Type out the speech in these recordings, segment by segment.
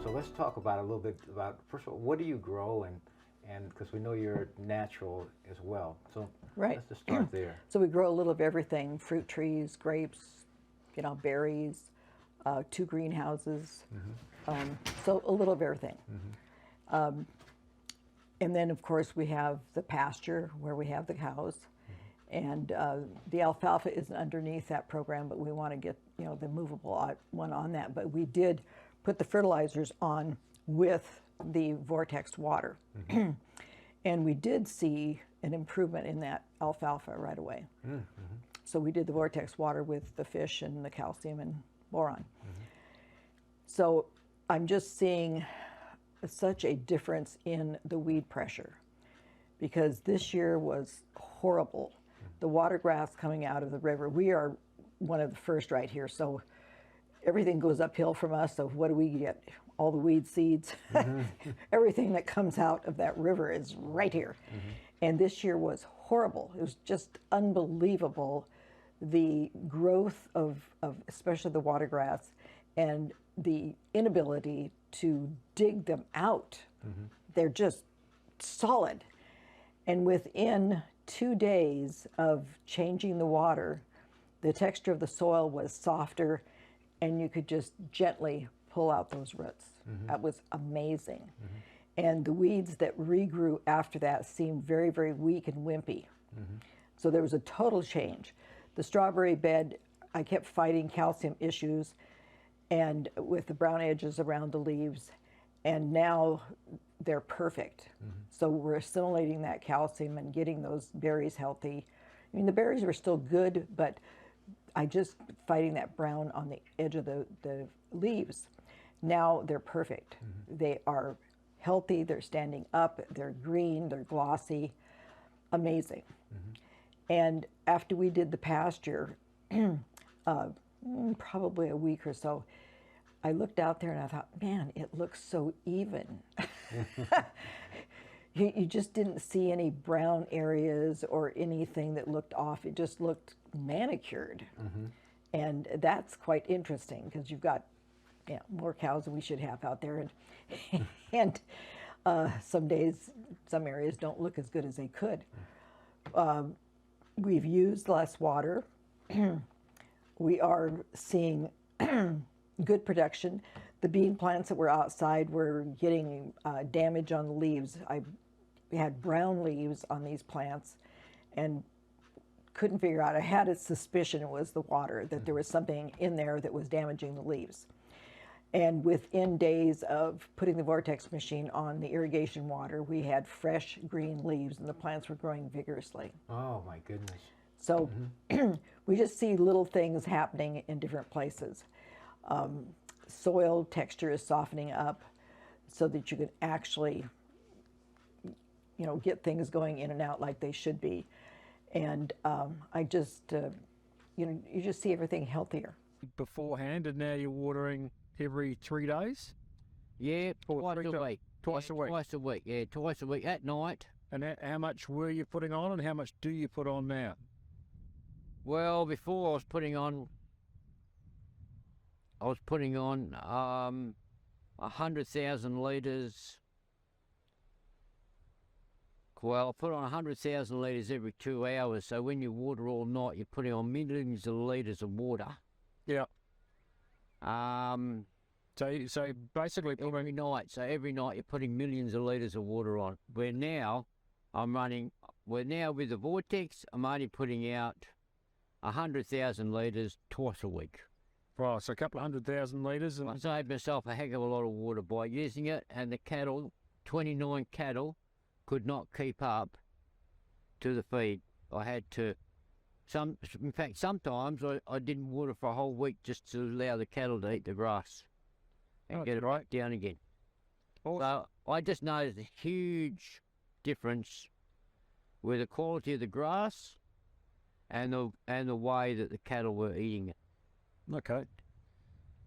So let's talk about a little bit about, first of all, what do you grow, and because we know you're natural as well. So Right. let's just start there. So we grow a little of everything: fruit trees, grapes, berries, two greenhouses. So a little of everything. And then, of course, we have the pasture where we have the cows. And the alfalfa is underneath that program, but we want to get the movable one on that. But we did put the fertilizers on with the Vortex water. And we did see an improvement in that alfalfa right away. So we did the Vortex water with the fish and the calcium and boron. So I'm just seeing such a difference in the weed pressure, because this year was horrible. The watergrass coming out of the river, we are one of the first right here, so everything goes uphill from us. So what do we get? All the weed seeds. Everything that comes out of that river is right here. And this year was horrible. It was just unbelievable, the growth of especially the watergrass, and the inability to dig them out. They're just solid. And within 2 days of changing the water, the texture of the soil was softer, and you could just gently pull out those roots. That was amazing. And the weeds that regrew after that seemed very, very weak and wimpy. So there was a total change. The strawberry bed, I kept fighting calcium issues and with the brown edges around the leaves, and now they're perfect. So we're assimilating that calcium and getting those berries healthy. I mean, the berries were still good, but I just fighting that brown on the edge of the leaves. Now they're perfect. They are healthy, they're standing up, they're green, they're glossy, amazing. And after we did the pasture, probably a week or so, I looked out there and I thought, man, it looks so even. You just didn't see any brown areas or anything that looked off. It just looked manicured. And that's quite interesting, because you've got more cows than we should have out there. And some days, some areas don't look as good as they could. We've used less water. We are seeing good production. The bean plants that were outside were getting damage on the leaves. We had brown leaves on these plants and couldn't figure out. I had a suspicion it was the water, that there was something in there that was damaging the leaves. And within days of putting the Vortex machine on the irrigation water, we had fresh green leaves and the plants were growing vigorously. Oh my goodness. So we just see little things happening in different places. Soil texture is softening up so that you can actually, get things going in and out like they should be. And I just, you just see everything healthier. Beforehand, and now you're watering every 3 days? Yeah, twice a week. Twice a week? Twice a week, yeah, twice a week at night. And how much were you putting on, and how much do you put on now? Well, before I was putting on 100,000 litres. Well, I put on 100,000 litres every 2 hours, so when you water all night, you're putting on millions of litres of water. Yeah. So basically every night, you're putting millions of litres of water on. Where now with the Vortex, I'm only putting out 100,000 litres twice a week. Right, so a couple of 100,000 litres. I saved myself a heck of a lot of water by using it, and the cattle, 29 cattle, could not keep up to the feed. I had to, in fact, sometimes I didn't water for a whole week just to allow the cattle to eat the grass and get it right down again. Awesome. So I just noticed a huge difference with the quality of the grass and the way that the cattle were eating it. Okay.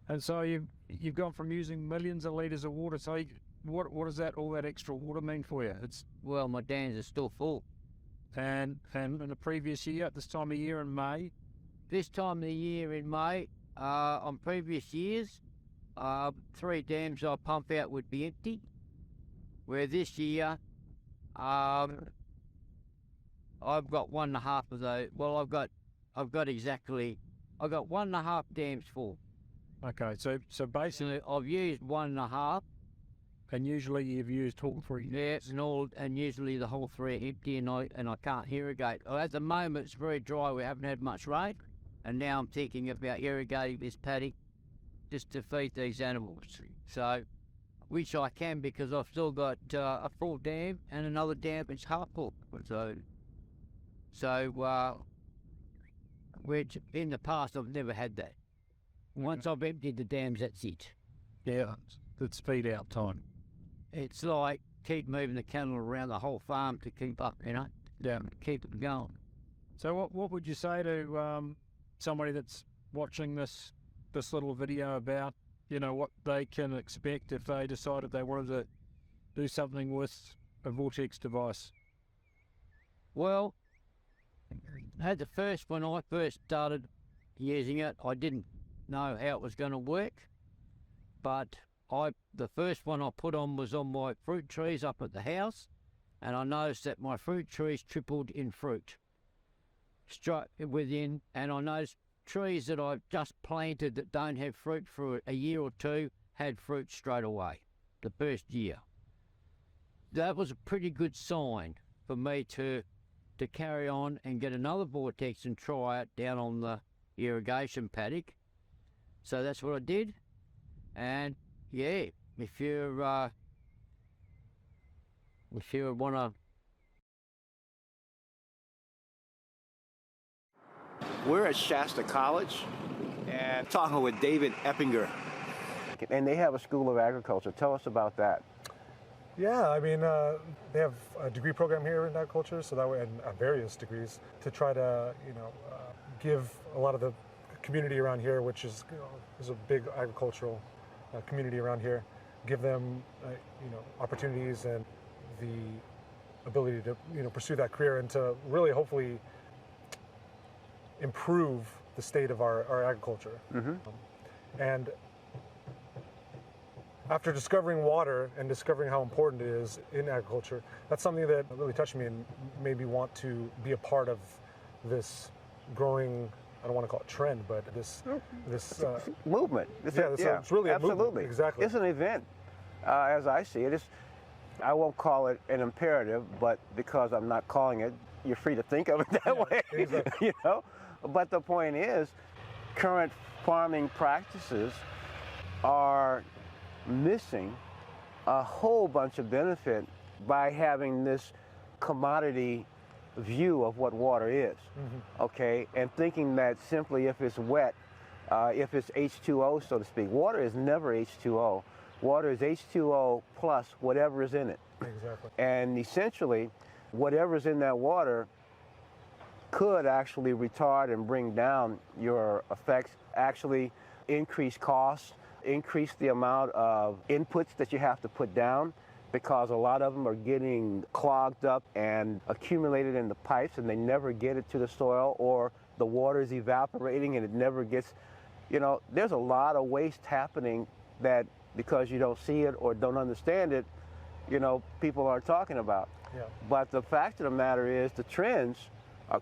And so you've gone from using millions of litres of water. So what does all that extra water mean for you? Well, my dams are still full. And in the previous year, at this time of year in May? This time of the year in May, on previous years, 3 dams I pump out would be empty. Where this year, I've got 1.5 of those. Well, I've got 1.5 dams full. Okay, so basically, I've used 1.5. and usually you've used all 3. Yeah, and usually the whole 3 are empty, and I can't irrigate. Well, at the moment, it's very dry. We haven't had much rain, and now I'm thinking about irrigating this paddock just to feed these animals. So, which I can because I've still got a full dam and another dam that's half full. So, which in the past I've never had that. Once I've emptied the dams, that's it. Yeah, it's feed out time. It's like keep moving the cattle around the whole farm to keep up, Yeah. keep it going. So what would you say to somebody that's watching this little video about, what they can expect if they decided they wanted to do something with a Vortex device? Well, at the first, when I first started using it, I didn't know how it was going to work, but the first one I put on was on my fruit trees up at the house, and I noticed that my fruit trees tripled in fruit straight within, and I noticed trees that I've just planted that don't have fruit for a year or two had fruit straight away the first year. That was a pretty good sign for me to carry on and get another Vortex and try it down on the irrigation paddock. So that's what I did, and yeah, if you want to. We're at Shasta College and talking with David Eppinger. And they have a School of Agriculture. Tell us about that. Yeah, I mean, they have a degree program here in agriculture, so that way, and various degrees, to try to, give a lot of the community around here, which is, is a big agricultural community around here, give them, opportunities and the ability to, pursue that career and to really hopefully improve the state of our agriculture. Mm-hmm. And after discovering water and discovering how important it is in agriculture, that's something that really touched me and made me want to be a part of this growing, I don't want to call it trend, but this Movement. it's really a movement. Absolutely. Exactly. It's an event, as I see it. I won't call it an imperative, but because I'm not calling it, you're free to think of it that way. Exactly. But the point is, current farming practices are missing a whole bunch of benefit by having this commodity view of what water is, okay? And thinking that simply if it's wet, if it's H2O, so to speak. Water is never H2O. Water is H2O plus whatever is in it. Exactly. And essentially, whatever's in that water could actually retard and bring down your effects, actually increase costs, increase the amount of inputs that you have to put down, because a lot of them are getting clogged up and accumulated in the pipes and they never get it to the soil, or the water is evaporating and it never gets, there's a lot of waste happening that because you don't see it or don't understand it, people aren't talking about. Yeah. But the fact of the matter is the trends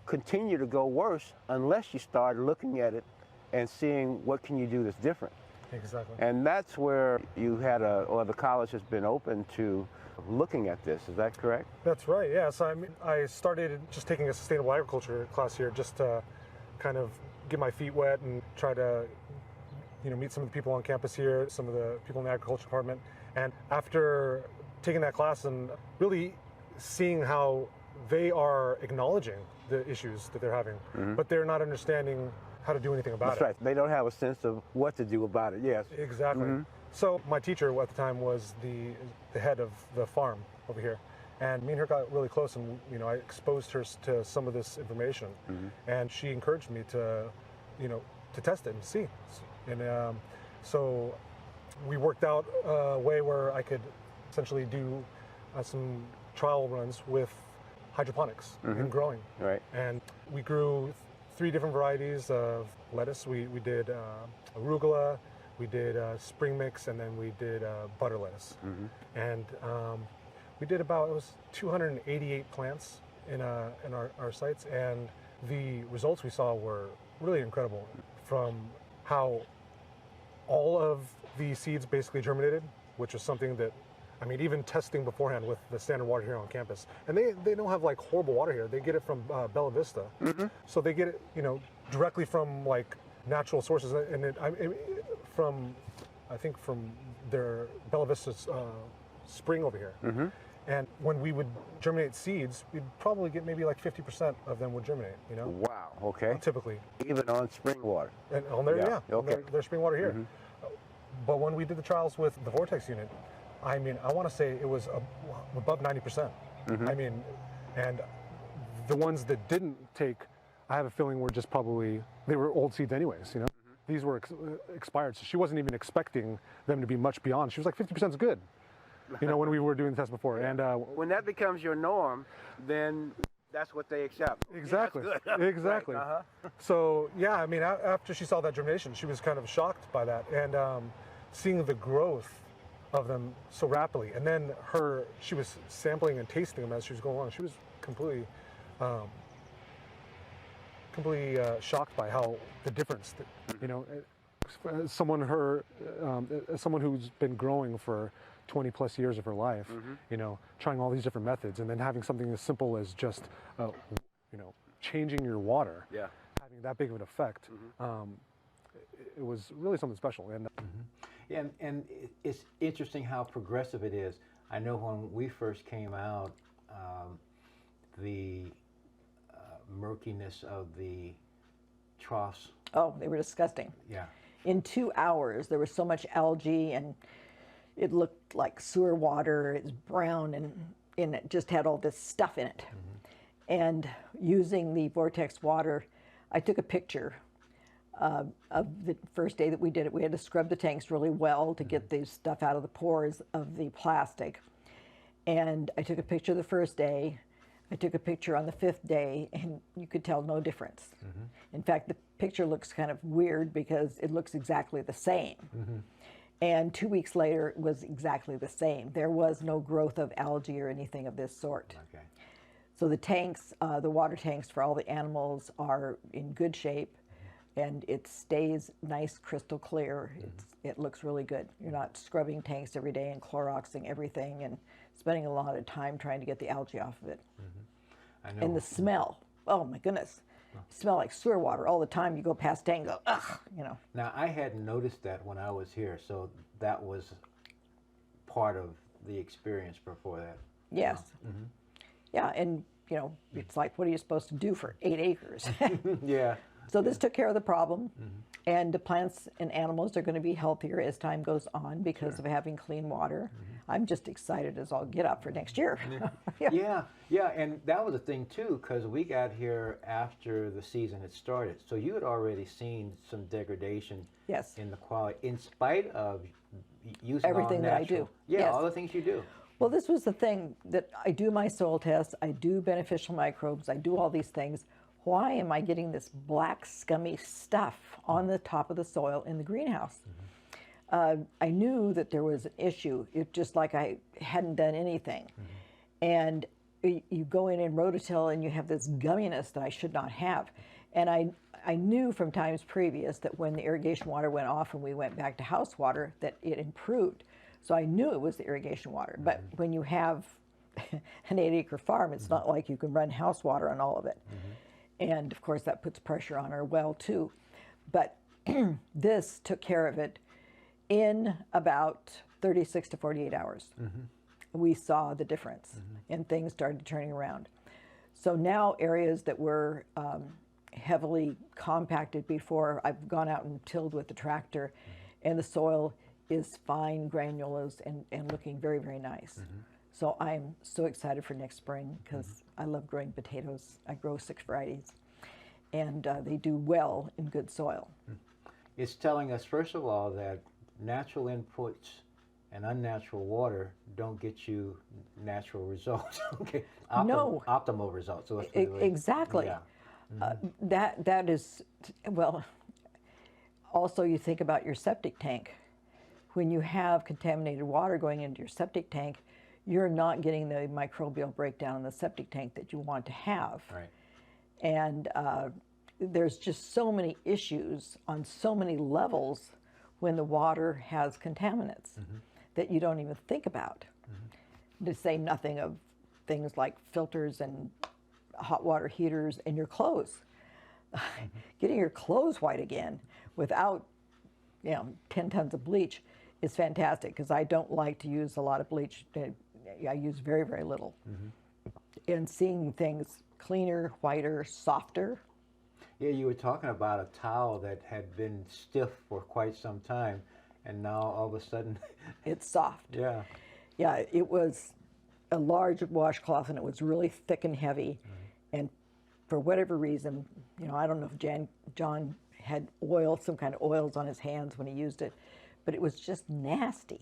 continue to go worse unless you start looking at it and seeing what can you do that's different. Exactly. And that's where you had or the college has been open to looking at this. Is that correct? That's right, yeah. So I started just taking a sustainable agriculture class here just to kind of get my feet wet and try to, meet some of the people on campus here, some of the people in the agriculture department. And after taking that class and really seeing how they are acknowledging the issues that they're having, but they're not understanding how to do anything about That's right. They don't have a sense of what to do about it, yes. Exactly. So my teacher at the time was the head of the farm over here. And me and her got really close, and I exposed her to some of this information. And she encouraged me to, to test it and see. And so we worked out a way where I could essentially do some trial runs with hydroponics and growing. Right. And we grew 3 different varieties of lettuce. We did arugula, we did spring mix, and then we did butter lettuce. And we did about, it was 288 plants in our sites, and the results we saw were really incredible, from how all of the seeds basically germinated, which was something that, I mean, even testing beforehand with the standard water here on campus, and they don't have like horrible water here. They get it from Bella Vista, so they get it, you know, directly from like natural sources, and I think from their Bella Vista spring over here. And when we would germinate seeds, we'd probably get maybe like 50% of them would germinate, you know? Wow, okay. Typically. Even on spring water. And on their, Yeah, okay. their spring water here. But when we did the trials with the Vortex unit, I mean, I want to say it was above 90%. I mean, and the ones that didn't take, I have a feeling were just probably, they were old seeds anyways, you know? These were expired, so she wasn't even expecting them to be much beyond. She was like, 50% is good. You know, when we were doing the test before. And when that becomes your norm, then that's what they accept. exactly, Yeah, that's good. exactly. Right, So yeah, I mean, after she saw that germination, she was kind of shocked by that, and seeing the growth of them so rapidly. And then she was sampling and tasting them as she was going along. She was completely shocked by how the difference, you know, someone who's been growing for 20 plus years of her life, you know, trying all these different methods, and then having something as simple as just, you know, changing your water, having that big of an effect. It was really something special. And Yeah, and it's interesting how progressive it is. I know when we first came out, the murkiness of the troughs. Oh, they were disgusting. Yeah. In 2 hours, there was so much algae, and it looked like sewer water. It's brown, and it just had all this stuff in it. And using the Vortex water, I took a picture of the first day that we did it. We had to scrub the tanks really well to get the stuff out of the pores of the plastic. And I took a picture the first day. I took a picture on the 5th day, and you could tell no difference. In fact, the picture looks kind of weird because it looks exactly the same. And 2 weeks later, it was exactly the same. There was no growth of algae or anything of this sort. Okay. So the tanks, the water tanks for all the animals are in good shape, and it stays nice, crystal clear. It looks really good. You're not scrubbing tanks every day and Cloroxing everything and spending a lot of time trying to get the algae off of it. I know. And the smell, oh my goodness. Smell like sewer water all the time. You go past tank and go, ugh, you know. Now, I hadn't noticed that when I was here, so that was part of the experience before that. Yes. Yeah, and you know, it's like, what are you supposed to do for 8 acres? Yeah. So this took care of the problem, and the plants and animals are going to be healthier as time goes on because of having clean water. I'm just excited as all get up for next year. Yeah, and that was a thing too, because we got here after the season had started. So you had already seen some degradation Yes. in the quality, in spite of using Everything all that I natural. do. Yeah, Yes. all the things you do. Well, this was the thing that I do my soil tests, I do beneficial microbes, I do all these things. Why am I getting this black, scummy stuff on the top of the soil in the greenhouse? I knew that there was an issue. It's just like I hadn't done anything. And you go in rototill and you have this gumminess that I should not have. And I knew from times previous that when the irrigation water went off and we went back to house water, that it improved. So I knew it was the irrigation water. But when you have an 8-acre farm, it's not like you can run house water on all of it. And of course that puts pressure on our well too. But this took care of it in about 36 to 48 hours. We saw the difference and things started turning around. So now areas that were heavily compacted before, I've gone out and tilled with the tractor, and the soil is fine granules and looking very, very nice. So I'm so excited for next spring because I love growing potatoes. I grow 6 varieties, and they do well in good soil. It's telling us, first of all, that natural inputs and unnatural water don't get you natural results. Okay, No. optimal results. So let's put it like- Exactly. Yeah. That is, well, Also, you think about your septic tank. When you have contaminated water going into your septic tank, you're not getting the microbial breakdown in the septic tank that you want to have. Right. And there's just so many issues on so many levels when the water has contaminants that you don't even think about. To say nothing of things like filters and hot water heaters and your clothes. Getting your clothes white again without 10 tons of bleach is fantastic, because I don't like to use a lot of bleach. I use very, very little. And seeing things cleaner, whiter, softer. Yeah, you were talking about a towel that had been stiff for quite some time, and now all of a sudden, It's soft. yeah. Yeah, it was a large washcloth, and it was really thick and heavy. And for whatever reason, I don't know if John had some kind of oils on his hands when he used it, but it was just nasty.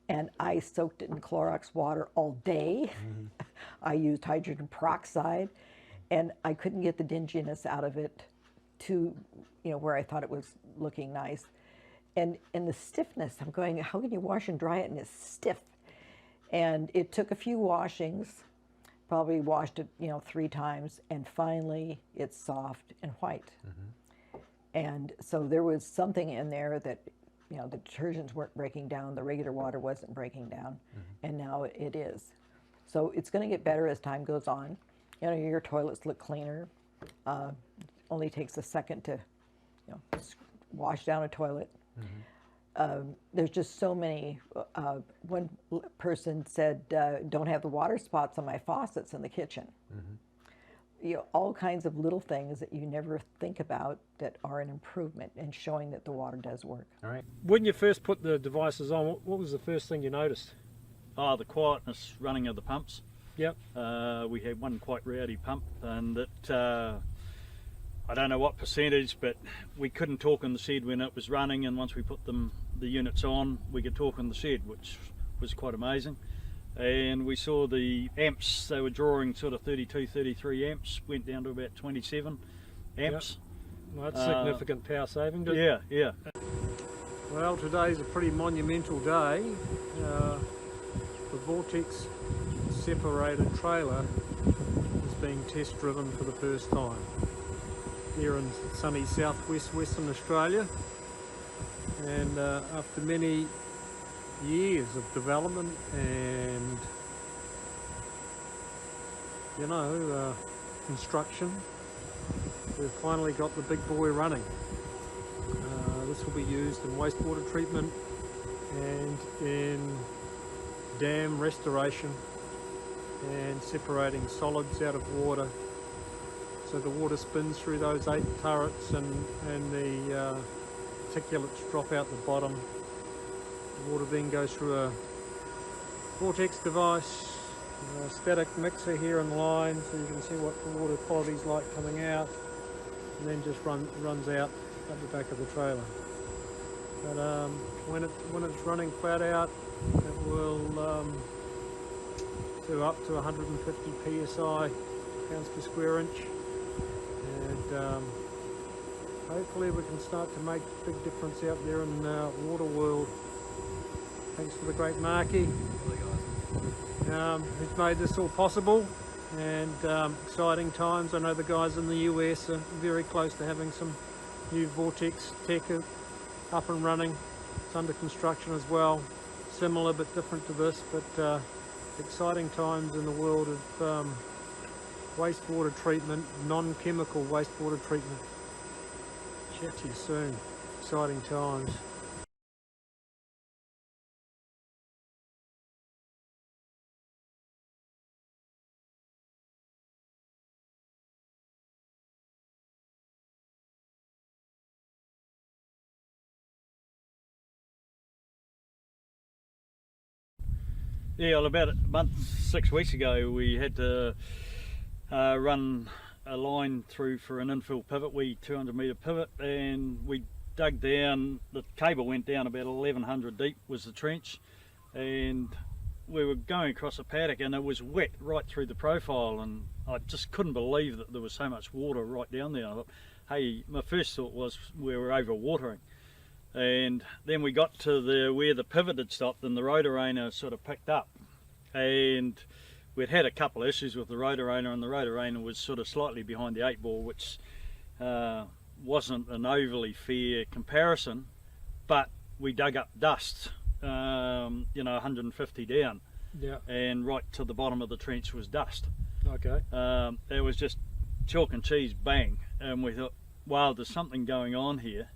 And I soaked it in Clorox water all day. I used hydrogen peroxide, and I couldn't get the dinginess out of it to, where I thought it was looking nice. And the stiffness, I'm going, how can you wash and dry it and it's stiff? And it took a few washings, probably washed it, 3 times, and finally it's soft and white. And so there was something in there that, the detergents weren't breaking down, the regular water wasn't breaking down, and now it is. So it's going to get better as time goes on. Your toilets look cleaner. Only takes a second to, wash down a toilet. There's just so many. One person said, don't have the water spots on my faucets in the kitchen. All kinds of little things that you never think about that are an improvement and showing that the water does work. All right. When you first put the devices on, what was the first thing you noticed? Oh, the quietness running of the pumps. Yep. We had one quite rowdy pump, and it, I don't know what percentage, but we couldn't talk in the shed when it was running, and once we put the units on, we could talk in the shed, which was quite amazing. And we saw the amps, they were drawing sort of 32, 33 amps, went down to about 27 amps. Well, that's significant power saving. Yeah. Well, today's a pretty monumental day. The Vortex separated trailer is being test driven for the first time here in sunny southwest Western Australia, and after many years of development and construction, we've finally got the big boy running. This will be used in wastewater treatment and in dam restoration and separating solids out of water. So the water spins through those 8 turrets, and the particulates drop out the bottom. The water then goes through a Vortex device, a static mixer here in line, so you can see what the water quality is like coming out, and then just runs out at the back of the trailer. But when it's running flat out, it will do up to 150 psi, pounds per square inch, and hopefully we can start to make a big difference out there in the water world. Thanks for the great Marky, who's made this all possible, and exciting times. I know the guys in the US are very close to having some new Vortex tech up and running. It's under construction as well, similar but different to this, but exciting times in the world of wastewater treatment, non-chemical wastewater treatment. Chat to you soon. Exciting times. Yeah, well, about a month, 6 weeks ago, we had to run a line through for an infill pivot, 200 metre pivot, and we dug down, the cable went down about 1100 deep was the trench, and we were going across a paddock and it was wet right through the profile, and I just couldn't believe that there was so much water right down there. I thought, hey, my first thought was we were over watering, And then we got to where the pivot had stopped and the rotor sort of picked up. And we'd had a couple of issues with the rotor and the rotor was sort of slightly behind the 8 ball, which wasn't an overly fair comparison, but we dug up dust, 150 down, Yeah. and right to the bottom of the trench was dust. Okay. It was just chalk and cheese, bang, and we thought, wow, there's something going on here.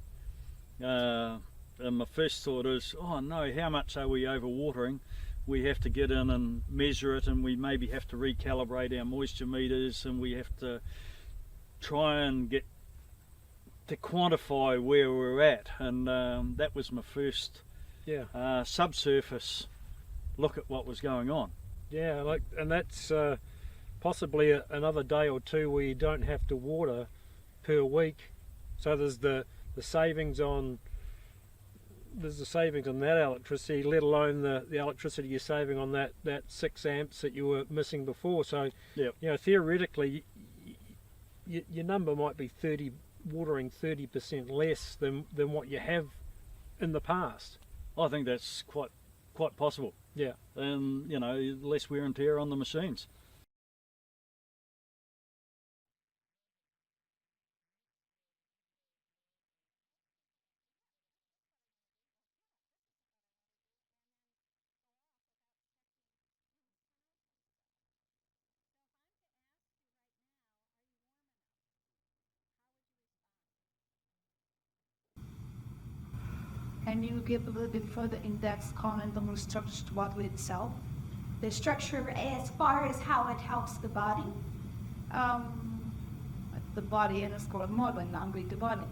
And my first thought is, oh no, how much are we overwatering? We have to get in and measure it, and we maybe have to recalibrate our moisture meters, and we have to try and get to quantify where we're at. And that was my first subsurface look at what was going on. Yeah, and that's possibly another day or two where you don't have to water per week. So there's the savings on that electricity, let alone the electricity you're saving on that 6 amps that you were missing before. So theoretically, your number might be watering 30% less than what you have in the past. I think that's quite possible. Yeah. And less wear and tear on the machines. Can you give a little bit further in-depth comment on the structured water itself? The structure as far as how it helps the body? The body, and it's called more than the body.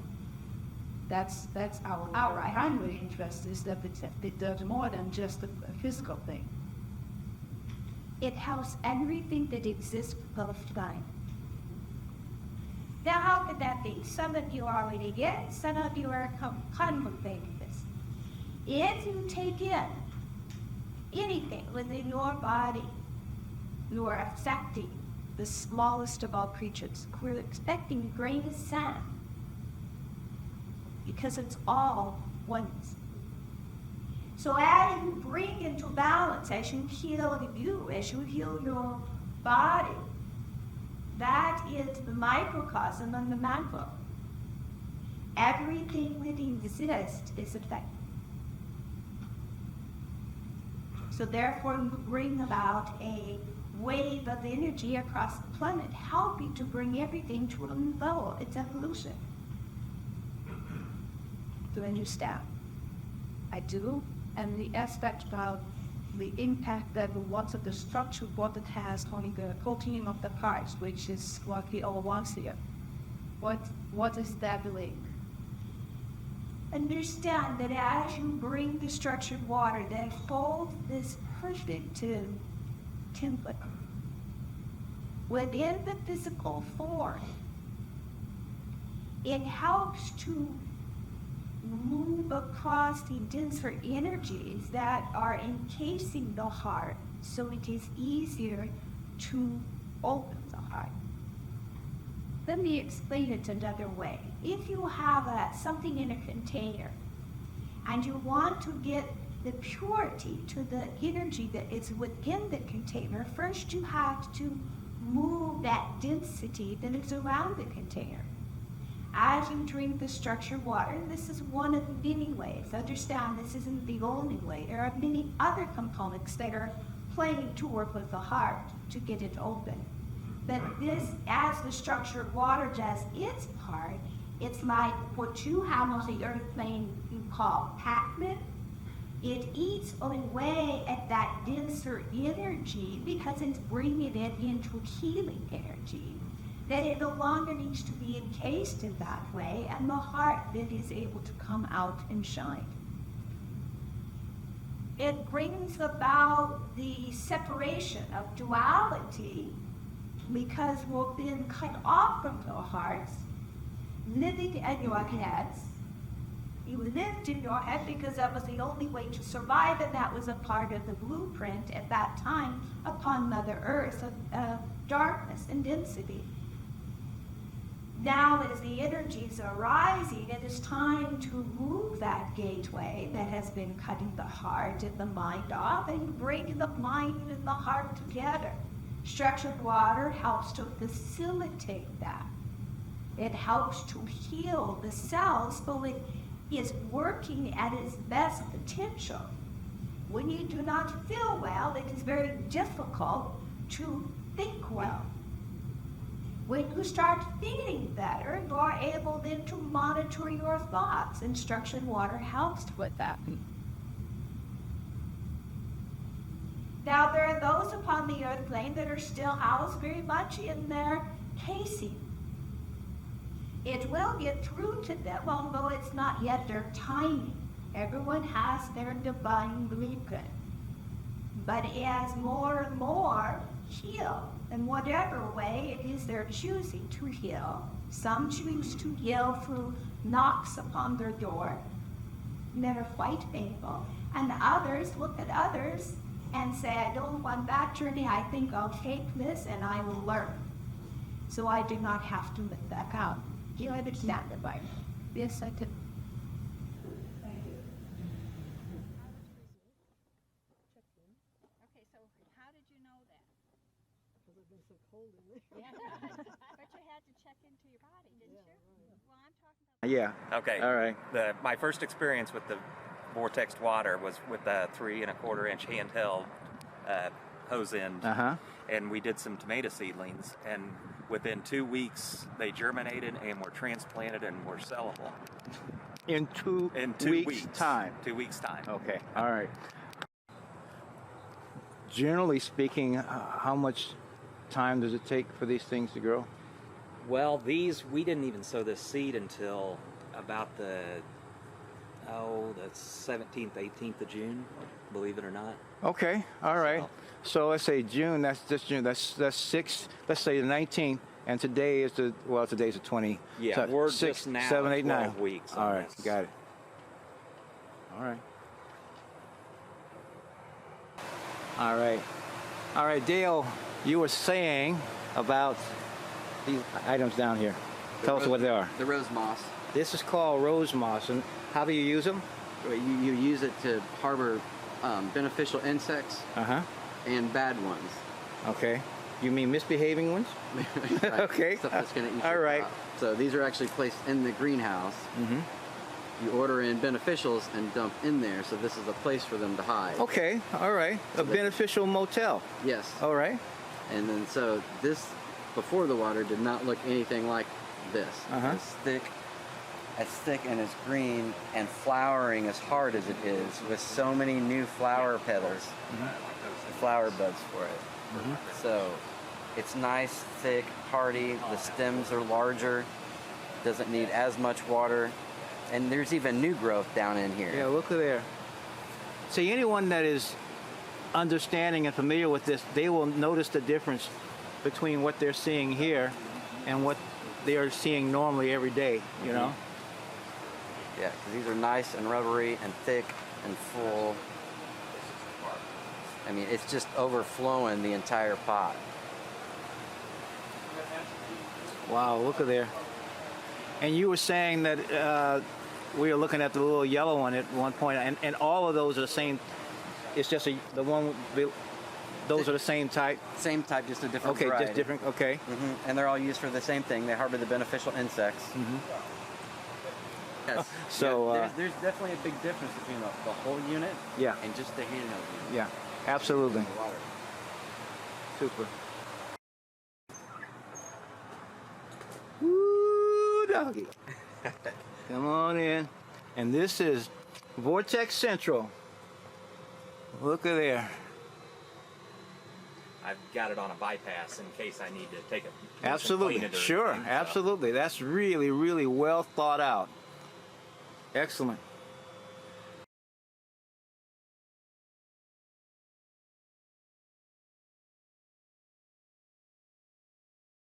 That's our primary interest, is that it does more than just a physical thing. It helps everything that exists above time. Now, how could that be? Some of you already get it, some of you are contemplating this. If you take in anything within your body, you are affecting the smallest of all creatures. We're expecting a grain of sand because it's all oneness. So as you bring into balance, as you heal you, as you heal your body, that is the microcosm and the macro. Everything living exists is affected. So therefore, you bring about a wave of energy across the planet, helping to bring everything to a new level. It's evolution. Do you understand? I do, and the aspect about the impact that the structured water has on the coating of the parts, which is what we all want here. What is that link? Understand that as you bring the structured water that holds this perfect template within the physical form, it helps to move across the denser energies that are encasing the heart, so it is easier to open the heart. Let me explain it another way. If you have something in a container and you want to get the purity to the energy that is within the container, first you have to move that density that is around the container. As you drink the structured water, and this is one of the many ways, understand this isn't the only way. There are many other components that are playing to work with the heart to get it open. But this, as the structured water does its part, it's like what you have on the earth plane you call Pac-Man. It eats away at that denser energy because it's bringing it into healing energy, that it no longer needs to be encased in that way, and the heart then is able to come out and shine. It brings about the separation of duality because we've been cut off from our hearts, living in your heads. You lived in your head because that was the only way to survive, and that was a part of the blueprint at that time upon Mother Earth of darkness and density. Now, as the energies are rising, it is time to move that gateway that has been cutting the heart and the mind off, and bring the mind and the heart together. Structured water helps to facilitate that. It helps to heal the cells so it is working at its best potential. When you do not feel well, it is very difficult to think well. When you start feeling better, you are able then to monitor your thoughts, and structured water helps with that. Now, there are those upon the earth plane that are still housed very much in their casing. It will get through to them, although it's not yet their timing. Everyone has their divine blueprint. But as more and more heal, in whatever way it is they're choosing to heal, some choose to heal through knocks upon their door that are quite painful, and others look at others and say, I don't want that journey, I think I'll take this and I will learn. So I do not have to let that out. Do you understand it, Byron? Yes, I do. Okay, so how did you know that? Because I've been so cold in there. Yeah, but you had to check into your body, didn't you? Well, I'm talking about... Yeah. Okay. All right. My first experience with the Vortex water was with the 3 1/4 inch handheld hose end, and we did some tomato seedlings, and within 2 weeks they germinated and were transplanted and were sellable. In two weeks' time. 2 weeks time. Okay. All right. Generally speaking, how much time does it take for these things to grow? Well, we didn't even sow this seed until about the 17th, 18th of June, believe it or not. Okay, all right. So let's say June, that's this June, that's 6, let's say the 19th, and today is today's the 20. Yeah, so we're 6, just now 7, 8, 12 9 weeks. All right, got it. All right. All right. All right, Dale, you were saying about these items down here. Tell us what they are. The rose moss. This is called rose moss, and how do you use them? You use it to harbor beneficial insects and bad ones. Okay. You mean misbehaving ones? Right. Okay. Stuff that's going to eat all your right. crop. So these are actually placed in the greenhouse. You order in beneficials and dump in there, so this is a place for them to hide. Okay, all right. So a beneficial motel. Yes. All right. And then so this, before the water, did not look anything like this. As thick and as green and flowering as hard as it is, with so many new flower petals, flower buds for it. So it's nice, thick, hardy. The stems are larger, doesn't need as much water, and there's even new growth down in here. Yeah, look at there. See, anyone that is understanding and familiar with this, they will notice the difference between what they're seeing here and what they are seeing normally every day, you know? Yeah, because these are nice and rubbery and thick and full. I mean, it's just overflowing the entire pot. Wow, look at there. And you were saying that we were looking at the little yellow one at one point, and all of those are the same. It's just the one, those are the same type? Same type, just a different variety. variety. Just different, okay. And they're all used for the same thing. They harbor the beneficial insects. Yes. So there's definitely a big difference between the whole unit and just the handheld unit. Yeah, absolutely. Super. Woo, doggy. Come on in. And this is Vortex Central. Look at there. I've got it on a bypass in case I need to take a Absolutely. Sure, absolutely. That's really, really well thought out. Excellent.